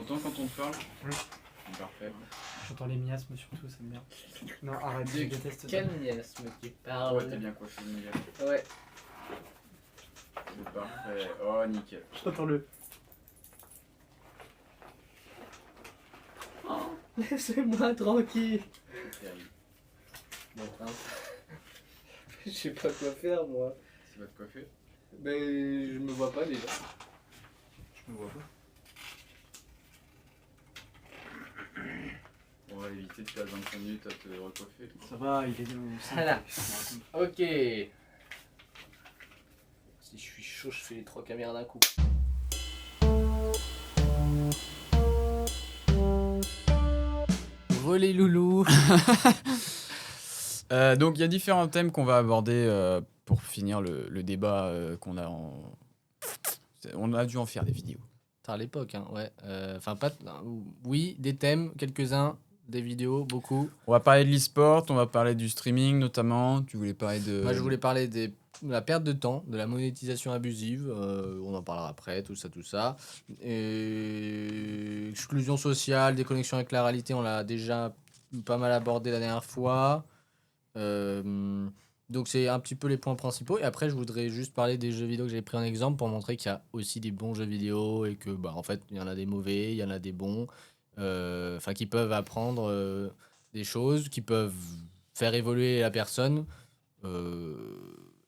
T'entends quand on te parle? Oui. Parfait. J'entends les miasmes surtout, ça me merde. Non, arrête, je déteste ça. Quel miasme tu parles? Ouais, t'es bien coiffé, mon gars. Ouais. C'est parfait. Oh, nickel. J'entends le. Oh, laissez-moi tranquille. C'est terrible. Bon, hein. Je sais pas quoi faire, moi. Tu vas te coiffer? Mais je me vois pas déjà. Je me vois pas. On va éviter de perdre 25 minutes à te recoiffer. Ça va, il est dans Voilà. Ok. Si je suis chaud, je fais les 3 caméras d'un coup. Voler loulou. Donc il y a différents thèmes qu'on va aborder pour finir le débat qu'on a en... On a dû en faire des vidéos. À l'époque, hein, ouais. Enfin, pas. Oui, des thèmes, quelques-uns, des vidéos, beaucoup. On va parler de l'e-sport, on va parler du streaming notamment. Tu voulais parler de... Moi, je voulais parler de la perte de temps, de la monétisation abusive. On en parlera après, tout ça. Et exclusion sociale, déconnexion avec la réalité, on l'a déjà pas mal abordé la dernière fois. Donc, c'est un petit peu les points principaux. Et après, je voudrais juste parler des jeux vidéo que j'avais pris en exemple pour montrer qu'il y a aussi des bons jeux vidéo et que, bah, en fait, il y en a des mauvais, il y en a des bons. Enfin, qui peuvent apprendre des choses, qui peuvent faire évoluer la personne.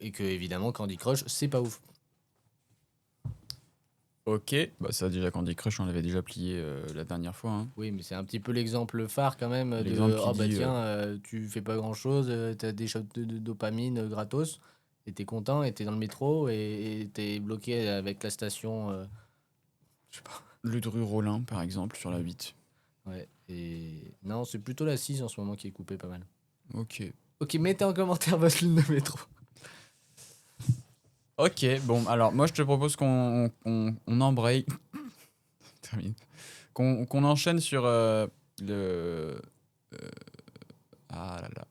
Et que évidemment Candy Crush c'est pas ouf. Ok, bah ça déjà Candy Crush on l'avait déjà plié la dernière fois. Hein. Oui, mais c'est un petit peu l'exemple phare quand même de L'exemple qui oh bah dit, tiens tu fais pas grand chose, t'as des shots de dopamine gratos et t'es content et t'es dans le métro et t'es bloqué avec la station je sais pas. Le Dru Rollin par exemple sur la 8. Ouais, et non, c'est plutôt la 6 en ce moment qui est coupée pas mal. Ok, mettez en commentaire votre ligne de métro. Ok, bon, alors moi je te propose qu'on embraye, termine, qu'on enchaîne sur le... ah là là.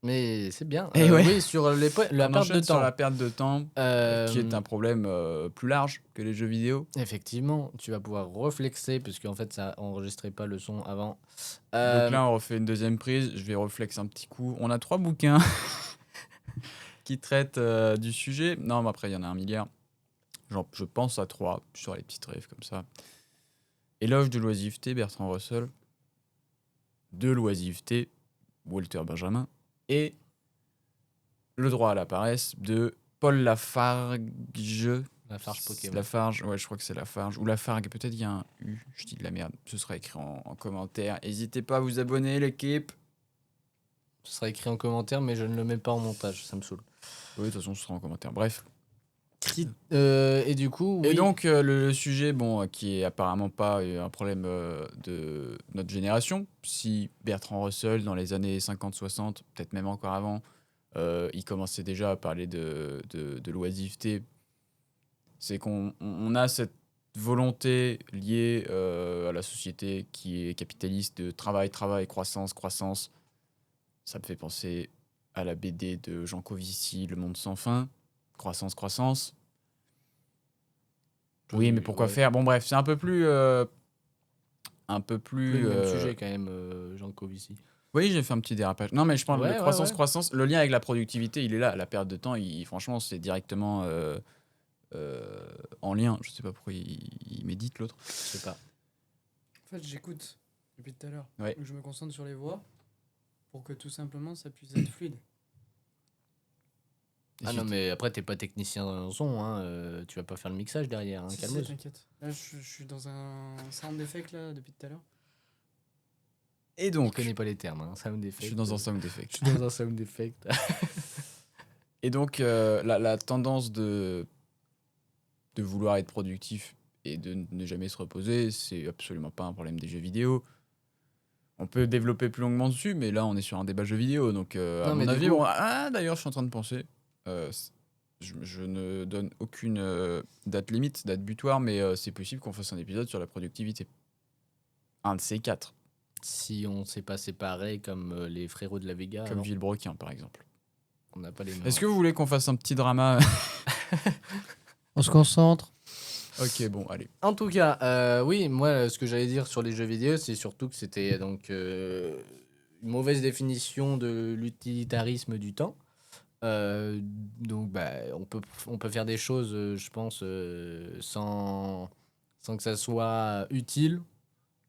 Mais c'est bien. Eh ouais. Oui, sur la On perte enchaîne de sur temps. la perte de temps, qui est un problème plus large que les jeux vidéo. Effectivement, tu vas pouvoir reflexer, puisque en fait, ça enregistrait pas le son avant. Donc là, on refait une deuxième prise. Je vais reflexer un petit coup. On a 3 bouquins qui traitent du sujet. Non, mais après, il y en a 1 milliard. Genre, je pense à 3 sur les petites rêves comme ça. Éloge de l'oisiveté, Bertrand Russell. De l'oisiveté, Walter Benjamin. Et Le droit à la paresse de Paul Lafargue. Lafarge Pokémon. Lafarge, ouais, je crois que c'est Lafarge. Ou Lafargue, peut-être il y a un U. Je dis de la merde. Ce sera écrit en commentaire. N'hésitez pas à vous abonner, l'équipe. Ce sera écrit en commentaire, mais je ne le mets pas en montage, ça me saoule. Oui, de toute façon, ce sera en commentaire. Bref. Et du coup, oui. Et donc, le sujet, bon, qui est apparemment pas un problème de notre génération. Si Bertrand Russell, dans les années 50-60, peut-être même encore avant, il commençait déjà à parler de l'oisiveté, c'est qu'on a cette volonté liée à la société qui est capitaliste de travail, croissance. Ça me fait penser à la BD de Jean Covici, Le Monde sans fin. Croissance. Oui, mais pourquoi faire? Bon, bref, c'est un peu plus... le même sujet quand même, Jean Covici. Oui, j'ai fait un petit dérapage. Non, mais je parle de Ouais. croissance. Le lien avec la productivité, il est là. La perte de temps, franchement, c'est directement en lien. Je sais pas pourquoi il médite, l'autre. Je sais pas. En fait, j'écoute depuis tout à l'heure. Ouais. Donc je me concentre sur les voix pour que tout simplement ça puisse être fluide. Ah non, mais après, t'es pas technicien dans le son, hein. Tu vas pas faire le mixage derrière, hein. Si, Calme-toi. t'inquiète. Là, je suis dans un sound effect là depuis tout à l'heure. Et Je donc, connais pas les termes, hein. Sound effect. je suis dans un sound effect. Je suis dans un sound effect. Et donc, la tendance de vouloir être productif et de ne jamais se reposer, c'est absolument pas un problème des jeux vidéo. On peut développer plus longuement dessus, mais là, on est sur un débat jeux vidéo. Donc, à mon avis, d'ailleurs, je suis en train de penser. Je ne donne aucune date limite, date butoir, mais c'est possible qu'on fasse un épisode sur la productivité. Un de ces 4. Si on s'est pas séparés comme les frérots de la Vega. Comme Villebrequin, par exemple. On n'a pas les mêmes. Est-ce que vous voulez qu'on fasse un petit drama? On se concentre. Ok, bon, allez. En tout cas, oui, moi, ce que j'allais dire sur les jeux vidéo, c'est surtout que c'était donc une mauvaise définition de l'utilitarisme du temps. Donc, bah, on peut faire des choses, je pense, sans que ça soit utile.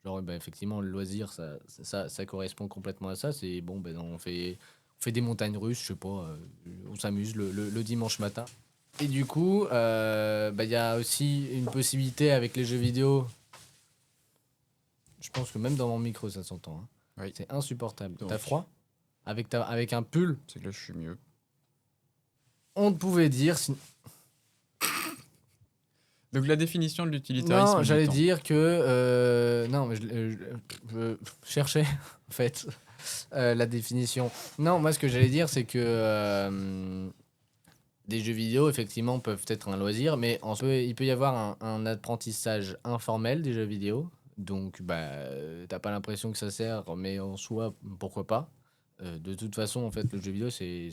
Genre, bah, effectivement, le loisir, ça correspond complètement à ça. C'est bon, ben, on fait des montagnes russes, je sais pas, on s'amuse le dimanche matin. Et du coup, bah, il y a aussi une possibilité avec les jeux vidéo. Je pense que même dans mon micro, ça s'entend, hein. Oui. C'est insupportable. Donc. T'as froid? Avec un pull, C'est que là, je suis mieux. on pouvait dire. Donc, la définition de l'utilitarisme Non, du j'allais temps. dire que. Non, mais je cherchais, en fait, la définition. Non, moi, ce que j'allais dire, c'est que des jeux vidéo, effectivement, peuvent être un loisir, mais il peut y avoir un apprentissage informel des jeux vidéo. Donc, bah, t'as pas l'impression que ça sert, mais en soi, pourquoi pas. De toute façon, en fait, le jeu vidéo, c'est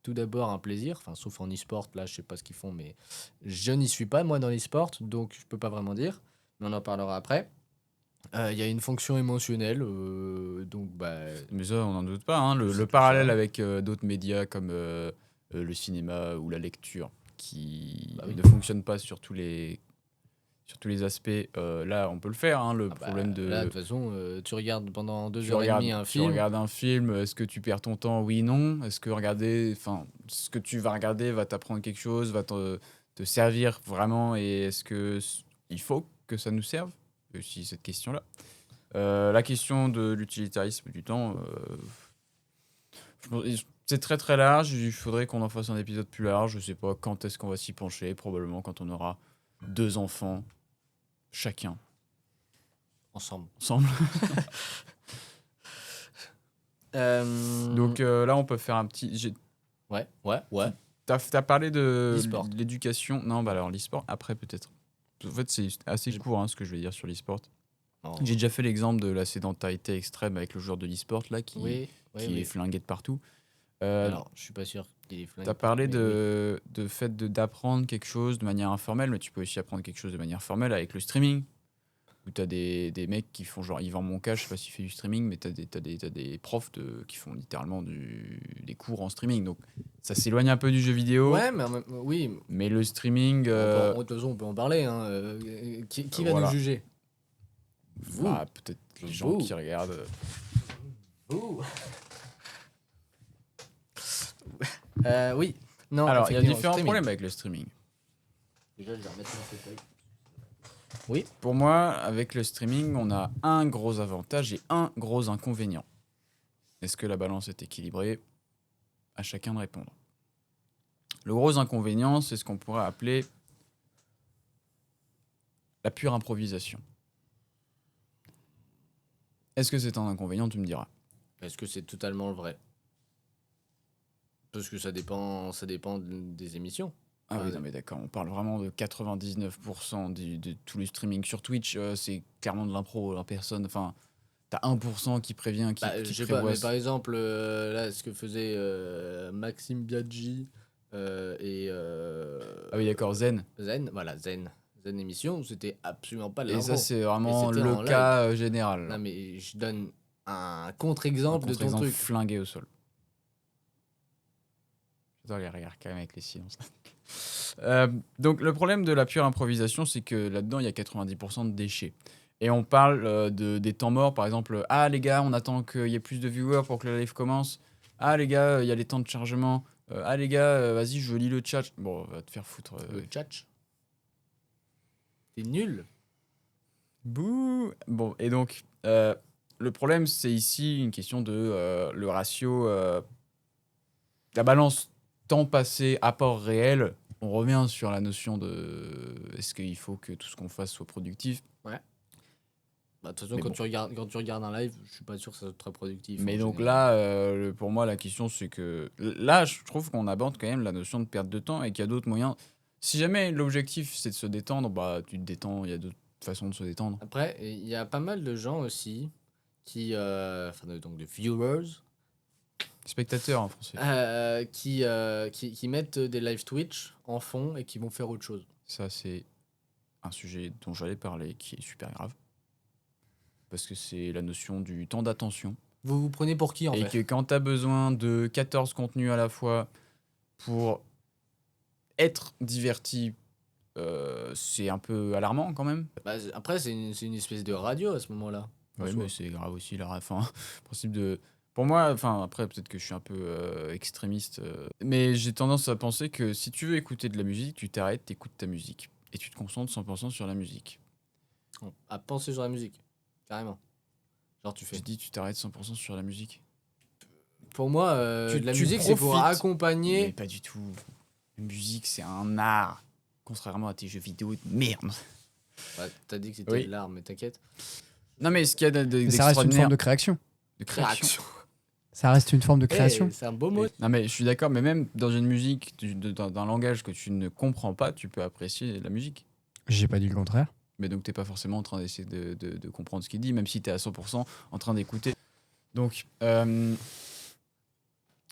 tout d'abord un plaisir. Enfin, sauf en e-sport, là, je sais pas ce qu'ils font, mais je n'y suis pas, moi, dans l'e-sport, donc je peux pas vraiment dire. Mais on en parlera après. Il y a une fonction émotionnelle, donc, bah, Mais ça, on n'en doute pas. Hein. C'est Le tout parallèle ça. avec d'autres médias comme le cinéma ou la lecture qui Bah oui. ne fonctionnent pas sur tous les aspects, là, on peut le faire. Hein. Le Ah bah, problème là, de de. toute façon, tu regardes pendant deux Tu heures et regardes, demie un tu film. regardes un film, est-ce que tu perds ton temps? Oui, non. Est-ce que ce que tu vas regarder va t'apprendre quelque chose, va te servir vraiment, et est-ce que il faut que ça nous serve? Il y a aussi cette question-là. La question de l'utilitarisme du temps, c'est très très large. Il faudrait qu'on en fasse un épisode plus large. Je sais pas quand est-ce qu'on va s'y pencher. Probablement quand on aura 2 enfants chacun Ensemble. ensemble. Donc Donc, là, on peut faire un petit. ouais. T'as parlé de L'e-sport. l'éducation. Non, bah alors l'e-sport, après peut-être. En fait, c'est assez J'ai- court, hein, ce que je vais dire sur l'e-sport. Non. J'ai déjà fait l'exemple de la sédentarité extrême avec le joueur de l'e-sport là Oui, qui est oui. flingué de partout. Euh, Alors, je suis pas sûr qu'il est flingue. T'as parlé mais oui. de fait d'apprendre quelque chose de manière informelle, mais tu peux aussi apprendre quelque chose de manière formelle avec le streaming. Où t'as des mecs qui font genre Yvan Monca, je sais pas s'il fait du streaming, mais t'as des profs qui font littéralement des cours en streaming. Donc ça s'éloigne un peu du jeu vidéo, Ouais, mais oui. mais le streaming, De toute façon, on peut en parler, hein. Qui va nous voilà. juger? Vous. Bah, peut-être les gens Vous. qui regardent. Vous. Oui. Non, Alors, il y a effectivement, différents streaming. problèmes avec le streaming. Déjà, je vais remettre mon fauteuil. Oui. Pour moi, avec le streaming, on a un gros avantage et un gros inconvénient. Est-ce que la balance est équilibrée? À chacun de répondre. Le gros inconvénient, c'est ce qu'on pourrait appeler la pure improvisation. Est-ce que c'est un inconvénient? Tu me diras. Est-ce que c'est totalement le vrai? Parce que ça dépend des émissions. Ah oui, non mais d'accord, on parle vraiment de 99% de tous les streaming sur Twitch, c'est clairement de l'impro, hein, personne, enfin, t'as 1% qui prévient, Je qui sais pas, prévoit. mais par exemple, là, ce que faisait Maxime Biaggi et Ah oui, d'accord, Zen. Zen, voilà, Zen émission, c'était absolument pas de Et ça, l'impro. c'est Et vraiment c'était en le live. cas général. Non, mais je donne un Un contre-exemple de ton contre-exemple truc. flingué au sol. J'adore les regards quand même avec les silences. Donc, le problème de la pure improvisation, c'est que là-dedans, il y a 90% de déchets. Et on parle des temps morts, par exemple. Ah, les gars, on attend qu'il y ait plus de viewers pour que le live commence. Ah, les gars, il y a les temps de chargement. Ah, les gars, vas-y, je lis le chat. Bon, va te faire foutre. Le tchatch. T'es nul. Bouh. Bon, et donc, le problème, c'est ici une question de le ratio. La balance temps passé, apport réel. On revient sur la notion de est-ce qu'il faut que tout ce qu'on fasse soit productif. Bah, de toute façon, Mais quand bon. tu regardes un live, je suis pas sûr que ça soit très productif. Mais en donc général. là, pour moi, la question, c'est que là, je trouve qu'on aborde quand même la notion de perte de temps et qu'il y a d'autres moyens. Si jamais l'objectif, c'est de se détendre, bah, tu te détends, il y a d'autres façons de se détendre. Après, il y a pas mal de gens aussi qui, donc de viewers, Spectateur en français. qui mettent des live Twitch en fond et qui vont faire autre chose. Ça, c'est un sujet dont j'allais parler qui est super grave. Parce que c'est la notion du temps d'attention. Vous vous prenez pour qui en Et fait? que quand tu as besoin de 14 contenus à la fois pour être diverti, c'est un peu alarmant quand même. Bah, après, c'est une espèce de radio à ce moment-là. en Oui, soi. mais c'est grave aussi, la enfin, principe de. Pour moi, enfin, après, peut-être que je suis un peu extrémiste, mais j'ai tendance à penser que si tu veux écouter de la musique, tu t'arrêtes, t'écoutes ta musique. Et tu te concentres 100% sur la musique. À penser sur la musique, carrément. Genre, tu fais. J'ai dit, tu t'arrêtes 100% sur la musique. Pour moi, la musique, c'est pour profites. Mais accompagner. pas du tout. La musique, c'est un art. Contrairement à tes jeux vidéo de merde. Bah, t'as dit que c'était Oui. de l'art, mais t'inquiète. Non, mais ce qu'il y a Mais ça reste une d'extraordinaire. forme de création. De création. Ça reste une forme de création. C'est un beau mot. Non, mais je suis d'accord, mais même dans une musique, d'un langage que tu ne comprends pas, tu peux apprécier la musique. J'ai pas dit le contraire. Mais donc, t'es pas forcément en train d'essayer de comprendre ce qu'il dit, même si t'es à 100% en train d'écouter. Donc,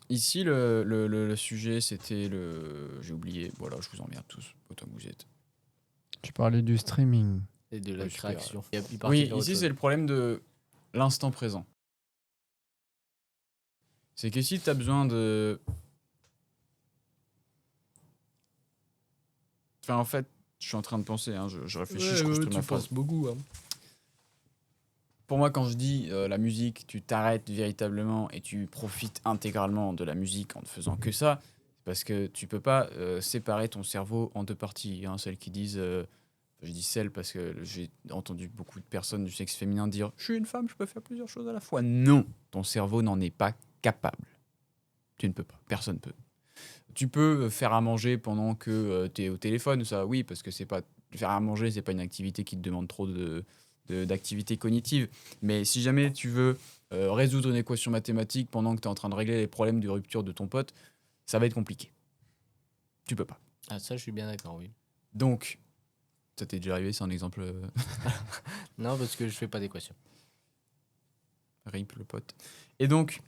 ici, le sujet, c'était le. J'ai oublié. Voilà, je vous emmerde tous, autant que vous êtes. Tu parlais du streaming. Et de la Oui, super. création. Oui, ici, c'est le problème de l'instant présent. C'est que si t'as besoin de. Enfin, en fait, je suis en train de penser, hein, je réfléchis, je construis ma phrase. beaucoup. Hein. Pour moi, quand je dis la musique, tu t'arrêtes véritablement et tu profites intégralement de la musique en ne faisant que ça, c'est parce que tu peux pas séparer ton cerveau en deux parties. Hein, celles qui disent, je dis celles parce que j'ai entendu beaucoup de personnes du sexe féminin dire « Je suis une femme, je peux faire plusieurs choses à la fois ». Non, ton cerveau n'en est pas capable. Tu ne peux pas, personne ne peut. Tu peux faire à manger pendant que tu es au téléphone, ça oui, parce que c'est pas faire à manger, c'est pas une activité qui te demande trop d'activité cognitive. Mais si jamais tu veux résoudre une équation mathématique pendant que tu es en train de régler les problèmes de rupture de ton pote, ça va être compliqué. Tu peux pas. Ah, ça, je suis bien d'accord, oui. Donc, ça t'est déjà arrivé, c'est un exemple Non, parce que je fais pas d'équation. rip le pote. Et donc,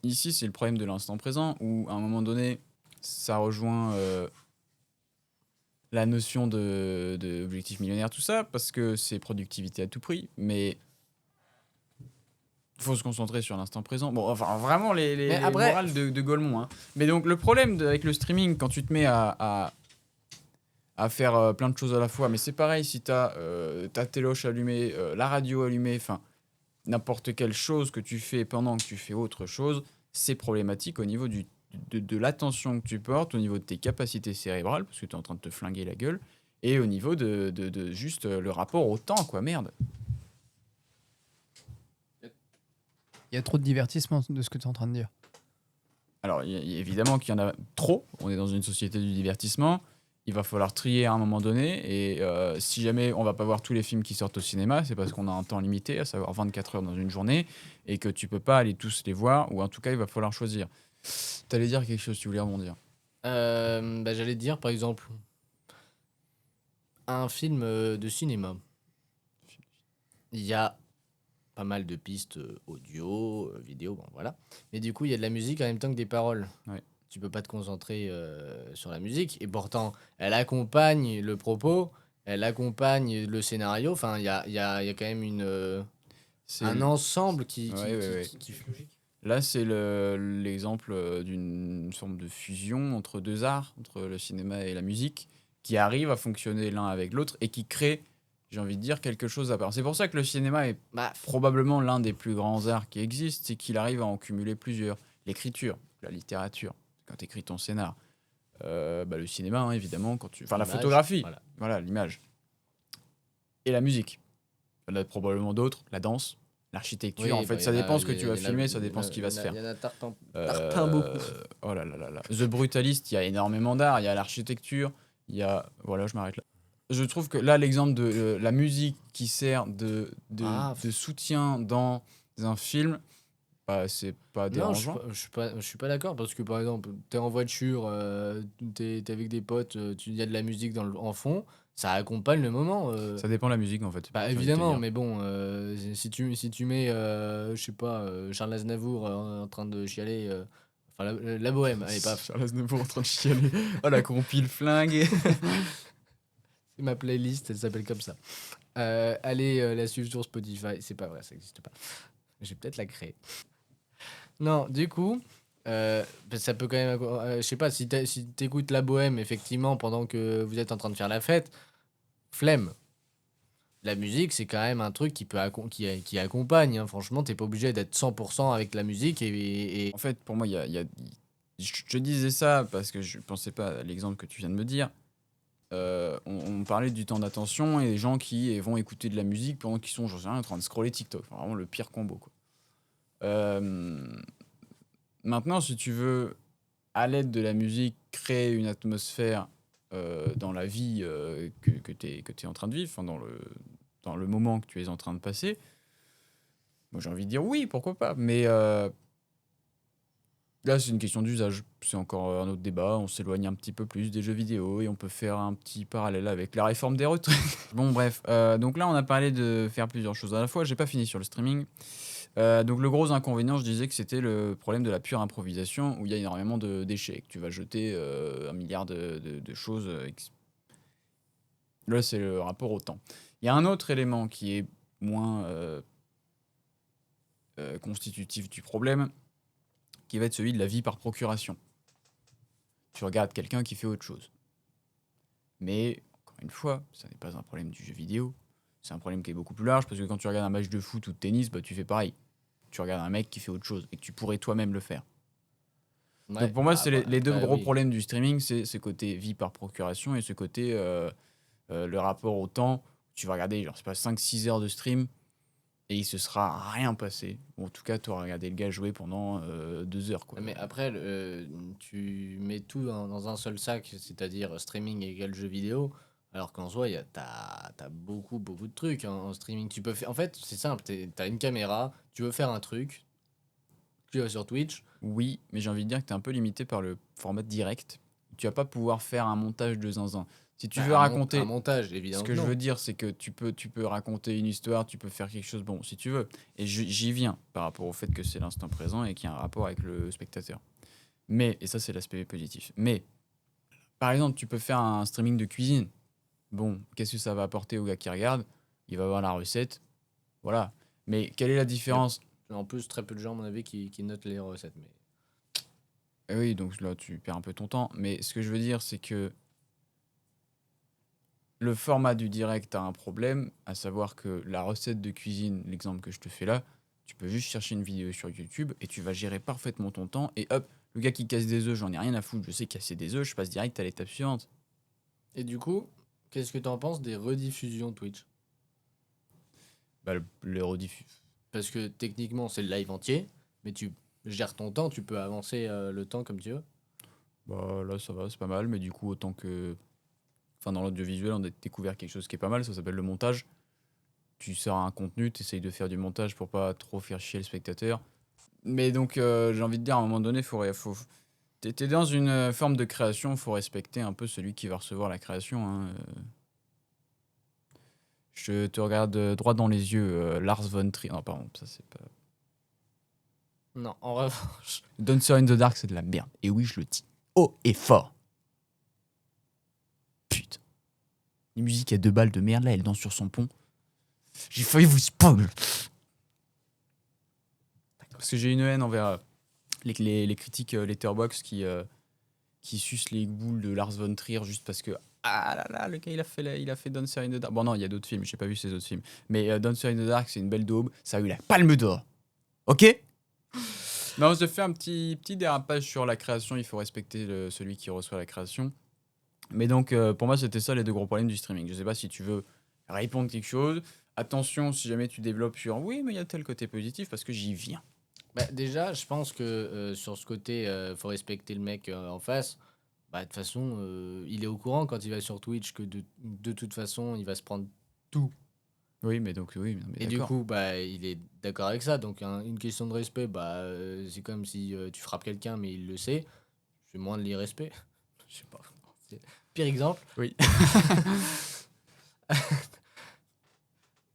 ici, c'est le problème de l'instant présent où, à un moment donné, ça rejoint la notion de objectif millionnaire, tout ça, parce que c'est productivité à tout prix, mais il faut se concentrer sur l'instant présent. Bon, enfin, vraiment, les après- morales de Golemont. Hein. Mais donc, le problème avec le streaming, quand tu te mets à faire plein de choses à la fois, mais c'est pareil si tu as ta téloche allumée, la radio allumée, enfin, n'importe quelle chose que tu fais pendant que tu fais autre chose, c'est problématique au niveau de l'attention que tu portes, au niveau de tes capacités cérébrales, parce que tu es en train de te flinguer la gueule, et au niveau de juste le rapport au temps, quoi, merde. Il y a trop de divertissement de ce que tu es en train de dire. Alors, évidemment qu'il y en a trop, on est dans une société du divertissement, il va falloir trier à un moment donné, et si jamais on va pas voir tous les films qui sortent au cinéma, c'est parce qu'on a un temps limité, à savoir 24 heures dans une journée, et que tu peux pas aller tous les voir, ou en tout cas, il va falloir choisir. T'allais dire quelque chose, tu voulais rebondir. J'allais dire, par exemple, un film de cinéma. Il y a pas mal de pistes audio, vidéo, bon voilà. Mais du coup, il y a de la musique en même temps que des paroles. Ouais. Tu peux pas te concentrer sur la musique. Et pourtant, elle accompagne le propos, elle accompagne le scénario. Enfin, il y a quand même C'est- un ensemble Ouais. Là, c'est l'exemple d'une forme de fusion entre deux arts, entre le cinéma et la musique, qui arrive à fonctionner l'un avec l'autre et qui crée, j'ai envie de dire, quelque chose à part. C'est pour ça que le cinéma est probablement l'un des plus grands arts qui existent, c'est qu'il arrive à en cumuler plusieurs. L'écriture, la littérature, quand tu écris ton scénar. Le cinéma, hein, évidemment, la L'image, photographie, voilà. voilà, l'image. Et la musique. Il y en a probablement d'autres, la danse. L'architecture, Oui, en fait, bah, ça il y en a- dépend ce que il y tu en vas a- filmer, ça il y en dépend a- ce qui va se faire. Il y en a tartin beaucoup. Oh là là là là. The Brutalist, il y a énormément d'art, il y a l'architecture, il y a... Voilà, je m'arrête là. Je trouve que là, l'exemple de la musique qui sert de soutien dans un film, bah, c'est pas Non, dérangeant. je suis pas d'accord parce que par exemple, t'es en voiture, t'es avec des potes, il y a de la musique en fond, ça accompagne le moment. Ça dépend de la musique, en fait. Bah j'ai envie de te évidemment, dire. mais bon, si tu mets, Charles Aznavour en train de chialer, Enfin, la bohème, allez, paf. Charles Aznavour en train de chialer. Oh, la compile flingue. C'est ma playlist, elle s'appelle comme ça. Allez la suivre sur Spotify. C'est pas vrai, ça n'existe pas. Je vais peut-être la créer. Non, du coup, ça peut quand même. Je sais pas, si t'écoutes la bohème, effectivement, pendant que vous êtes en train de faire la fête, flemme. La musique, c'est quand même un truc qui accompagne. Hein. Franchement, t'es pas obligé d'être 100% avec la musique. En fait, pour moi, je disais ça parce que je pensais pas à l'exemple que tu viens de me dire. On parlait du temps d'attention et les gens qui vont écouter de la musique pendant qu'ils sont, j'en sais rien, en train de scroller TikTok. Enfin, vraiment le pire combo, quoi. Maintenant, si tu veux, à l'aide de la musique, créer une atmosphère dans la vie que tu es en train de vivre, enfin, dans le moment que tu es en train de passer, moi j'ai envie de dire oui, pourquoi pas. Mais là, c'est une question d'usage. C'est encore un autre débat. On s'éloigne un petit peu plus des jeux vidéo et on peut faire un petit parallèle avec la réforme des retraites. Bon, bref. Donc là, on a parlé de faire plusieurs choses à la fois. J'ai pas fini sur le streaming. Donc le gros inconvénient, je disais que c'était le problème de la pure improvisation où il y a énormément d'échecs. Tu vas jeter un milliard de choses. Là, c'est le rapport au temps. Il y a un autre élément qui est moins constitutif du problème, qui va être celui de la vie par procuration. Tu regardes quelqu'un qui fait autre chose. Mais, encore une fois, ça n'est pas un problème du jeu vidéo. C'est un problème qui est beaucoup plus large, parce que quand tu regardes un match de foot ou de tennis, bah, tu fais pareil. Tu regardes un mec qui fait autre chose, et que tu pourrais toi-même le faire. Ouais, Donc pour moi, bah, c'est bah, les deux après, gros oui. problèmes du streaming, c'est ce côté vie par procuration et ce côté le rapport au temps. Tu vas regarder, genre, c'est pas 5-6 heures de stream, et il se sera rien passé. Ou en tout cas, tu auras regardé le gars jouer pendant 2 heures, quoi. Mais après, tu mets tout dans un seul sac, c'est-à-dire streaming égale jeu vidéo, alors qu'en soi, t'as beaucoup, beaucoup de trucs hein, en streaming. Tu peux faire... En fait, c'est simple, t'as une caméra, tu veux faire un truc, tu vas sur Twitch. Oui, mais j'ai envie de dire que tu es un peu limité par le format direct. Tu vas pas pouvoir faire un montage de zinzin. Si tu Bah, veux un raconter, montage, ce évidemment que que je non. veux dire, c'est que tu peux raconter une histoire, tu peux faire quelque chose, bon, si tu veux. Et j'y viens par rapport au fait que c'est l'instant présent et qu'il y a un rapport avec le spectateur. Mais, et ça c'est l'aspect positif. Mais, par exemple, tu peux faire un streaming de cuisine. Bon, qu'est-ce que ça va apporter au gars qui regarde? Il va voir la recette, voilà. Mais quelle est la différence? En plus, très peu de gens, à mon avis, qui notent les recettes. Mais... Eh oui, donc là tu perds un peu ton temps. Mais ce que je veux dire, c'est que le format du direct a un problème, à savoir que la recette de cuisine, l'exemple que je te fais là, tu peux juste chercher une vidéo sur YouTube et tu vas gérer parfaitement ton temps. Et hop, le gars qui casse des œufs, j'en ai rien à foutre, je sais casser des œufs, je passe direct à l'étape suivante. Et du coup, qu'est-ce que t'en penses des rediffusions Twitch? Bah, le rediff. Parce que techniquement, c'est le live entier, mais tu gères ton temps, tu peux avancer le temps comme tu veux. Bah là, ça va, c'est pas mal, mais du coup, autant que. Enfin, dans l'audiovisuel, on a découvert quelque chose qui est pas mal, ça s'appelle le montage. Tu sors un contenu, tu essayes de faire du montage pour pas trop faire chier le spectateur. Mais donc, j'ai envie de dire, à un moment donné, t'es dans une forme de création, faut respecter un peu celui qui va recevoir la création. Hein. Je te regarde droit dans les yeux, Lars von Trier. Non, pardon, ça c'est pas. Non, en revanche. Dancer in the Dark, c'est de la merde. Et oui, je le dis haut et fort. Putain. Les musiques à 2 balles de merde, là, elle danse sur son pont. J'ai failli vous spoil. Parce que j'ai une haine envers les critiques Letterboxd qui sucent les boules de Lars von Trier juste parce que ah là là, le gars il a fait Dancer in the Dark. Bon non, il y a d'autres films, j'ai pas vu ces autres films, mais Dancer in the Dark c'est une belle daube, ça a eu la Palme d'Or. OK? Non, je fais un petit dérapage sur la création, il faut respecter celui qui reçoit la création. Mais donc pour moi c'était ça les deux gros problèmes du streaming. Je sais pas si tu veux répondre quelque chose. Attention si jamais tu développes sur oui, mais il y a tel côté positif parce que j'y viens. Bah, déjà, je pense que sur ce côté, faut respecter le mec en face. Bah, de toute façon, il est au courant quand il va sur Twitch que de toute façon, il va se prendre tout. Oui, mais donc oui, mais Et du d'accord. coup, bah, il est d'accord avec ça. Donc, une question de respect, bah, c'est comme si tu frappes quelqu'un, mais il le sait. C'est moins de l'irrespect. Je sais pas. C'est pire exemple. Oui.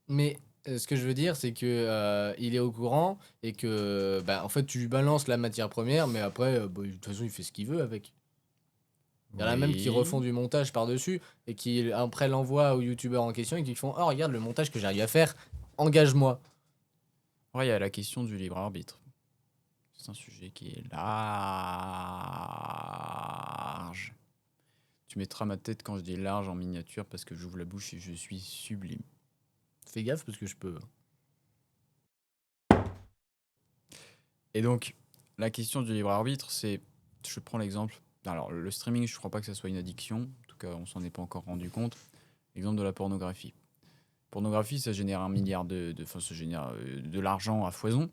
Mais Ce que je veux dire, c'est que il est au courant et que, bah, en fait, tu lui balances la matière première, mais après, bah, de toute façon, il fait ce qu'il veut avec. Il y en a même qui refont Oui. du montage par-dessus et qui après l'envoient aux youtubeurs en question et qui font: «Oh, regarde le montage que j'arrive à faire, engage-moi». Ouais, il y a la question du libre arbitre. C'est un sujet qui est large. Tu mettras ma tête quand je dis large en miniature parce que j'ouvre la bouche et je suis sublime. Fais gaffe parce que je peux. Et donc, la question du libre arbitre, c'est, je prends l'exemple, alors le streaming, je crois pas que ça soit une addiction, en tout cas, on s'en est pas encore rendu compte. L'exemple de la pornographie. Pornographie, ça génère 1 milliard enfin, ça génère de l'argent à foison.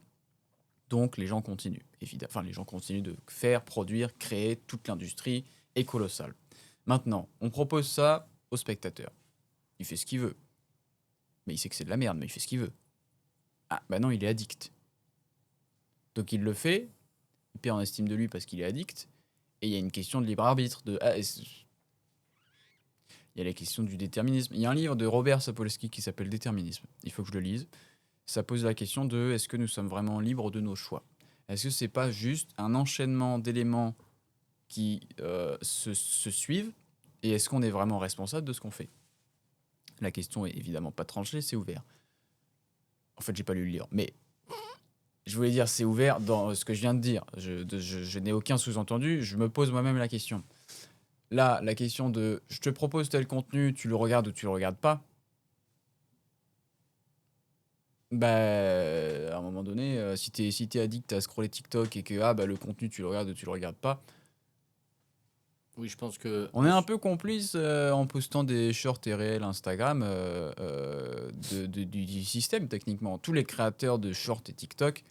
Donc, les gens continuent, évidemment. Enfin, les gens continuent de faire, produire, créer. Toute l'industrie est colossale. Maintenant, on propose ça au spectateur. Il fait ce qu'il veut. Mais il sait que c'est de la merde, mais il fait ce qu'il veut. Ah, bah non, il est addict. Donc, il le fait, il perd en estime de lui parce qu'il est addict. Et il y a une question de libre arbitre. Il y a la question du déterminisme. Il y a un livre de Robert Sapolsky qui s'appelle Déterminisme. Il faut que je le lise. Ça pose la question de est-ce que nous sommes vraiment libres de nos choix? Est-ce que c'est pas juste un enchaînement d'éléments qui se suivent? Et est-ce qu'on est vraiment responsable de ce qu'on fait? La question est évidemment pas tranchée, c'est ouvert. En fait, j'ai pas lu le livre, mais je voulais dire c'est ouvert dans ce que je viens de dire. Je n'ai aucun sous-entendu, je me pose moi-même la question. Là, la question de je te propose tel contenu, tu le regardes ou tu le regardes pas, bah, à un moment donné, si t'es addict à scroller TikTok et que bah, le contenu tu le regardes ou tu le regardes pas, Oui, je pense que on est un peu complice en postant des shorts et réels Instagram du système techniquement. Tous les créateurs de shorts et TikTok,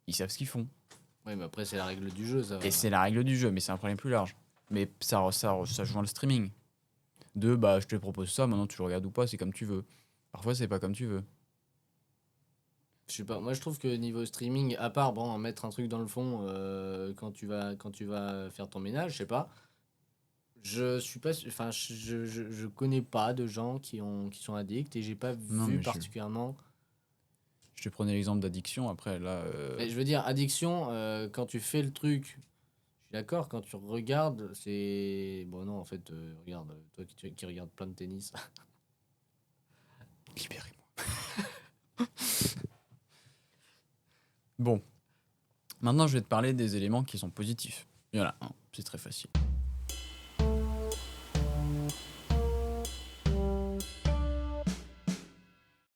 ils savent ce qu'ils font. oui, mais après, c'est la règle du jeu, ça. Et c'est la règle du jeu, mais c'est un problème plus large. Mais ça joint le streaming. Bah, je te propose ça, maintenant tu le regardes ou pas, c'est comme tu veux. Parfois, c'est pas comme tu veux. Je sais pas, moi je trouve que niveau streaming, à part bon, mettre un truc dans le fond quand tu vas faire ton ménage, je sais pas. Je suis pas, enfin, je connais pas de gens qui sont addicts et j'ai pas Non, vu mais particulièrement. je te prenais l'exemple d'addiction, après là. Mais je veux dire, addiction, quand tu fais le truc, je suis d'accord, quand tu regardes, c'est. Bon, non, en fait, regarde, toi qui regardes plein de tennis. Libérez-moi. Bon, maintenant je vais te parler des éléments qui sont positifs. Il y en a un, c'est très facile.